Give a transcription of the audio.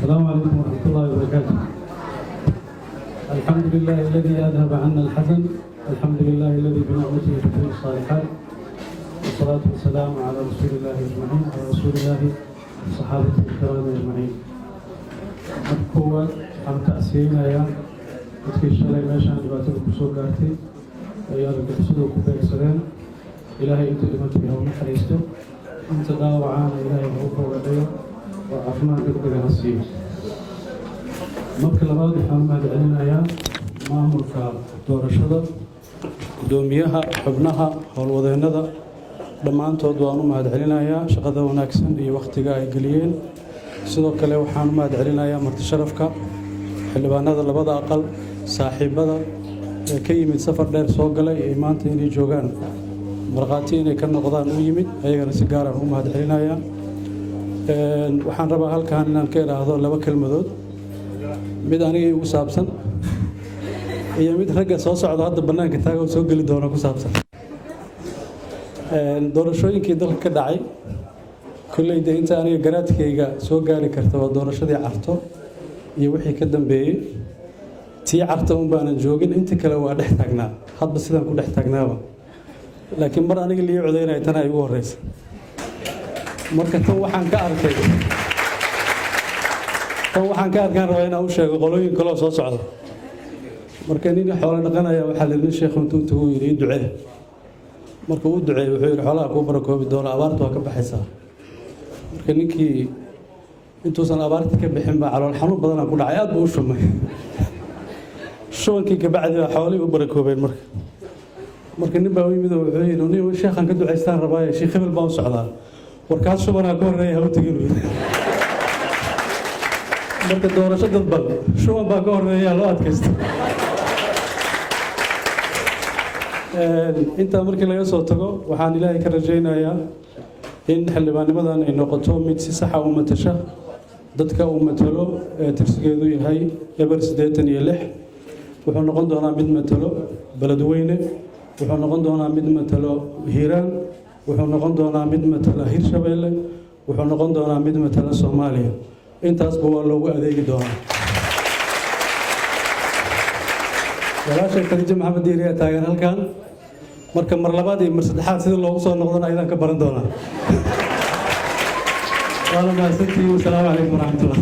السلام عليكم ورحمة الله وبركاته. الحمد لله الذي أذهب عنا الحزن، الحمد لله الذي بنعمته تتم الصالحات، والصلاة والسلام على رسول الله أجمعين، على رسول الله وصحابته الكرام أجمعين. markoowaad waxaan tacsiyeynayaa dadkii shalay meeshaan dhibaatada ku soo gaartay ay argagixisadu ku beegsadeen. ilaahay inta dhimatay ha u naxariisto, inta dhaawacaana ilaahay ha u boogadhayo oo caafimaad degdega ha siiyo. marka labaad waxaan u mahadcelinayaa maamulka doorashada, gudoomiyaha, xubnaha, howlwadeennada dhammaantood waan u mahadcelinayaa shaqada wanaagsan iyo wakhtiga ay geliyeen. sidoo kale waxaan u mahadcelinayaa marti sharafka, xildhibaanada labada aqal, saaxiibada ee ka yimid safar dheer soo galay ee maanta inay joogaan markhaati inay ka noqdaan u yimid, ayagana si gaaraan u mahadcelinayaa. waxaan rabaa halkan inaan ka idhaahdo laba kelmadood, mid aniga igu saabsan iyo mid ragga soo socda hadda bannaanka taaga oo soo geli doona ku saabsan. doorashooyinkii dalka ka dhacay kulleyda inta aniga garaadkayga soo gaari karta waa doorashadii carto iyo wixii ka dambeeyey. tii carto un baanan joogin, inta kale waa dhex taagnaa, hadba sidaan ku dhex taagnaaba, laakiin mar aniga lii codaynaya tana ay ugu horreysa. marka tan waxaan ka arkaan rabaa inaan u sheego qolooyin kaloo soo socda. marka nin xoolo dhaqanaya waxaa la yidhi sheekhu intuu uu yidhi ducee. marka uu duceeyey wuxuu yidhi xoolaha kuu barakoobi doona, abaartu waa ka baxaysaa. marka ninkii intuusan abaarta ka bixin baa calool xanuun badanaa ku dhacay, aad buu u shumay. shubankii kabacdi baa xoolihii u barakoobeen. marka nin baa u yimid oo wuxuu yidhi nin sheekhan ka ducaystaan rabaaye sheekh hebel baan u socdaa, warkaas shubanaa ka horreeya ha u tegin. marka doorasho dadban shuban baa ka horreeyaa loo adkaysta. intaa markii laga soo tago waxaan ilaahay ka rajaynayaa in xildhibaannimadan ay noqoto mid si saxa u matasha dadka uu matalo ee tirsigeedu yahay eber 86. wuxuu noqon doonaa mid matalo beledweyne, wuxuu noqon doonaa mid matalo hiiraan, wuxuu noqon doonaa mid matala hirshabeelle, wuxuu noqon doonaa mid matala soomaaliya. intaasba waa loogu adeegi doonaa. walaashay khadiijo maxamed diiri ayaa taagan halkan. marka mar labaad iyo mar saddexaad sida loogu soo noqdana ayadaan ka baran doonaa. waana mahadsantihiin. wasalaamu calaykum waraxmatullah.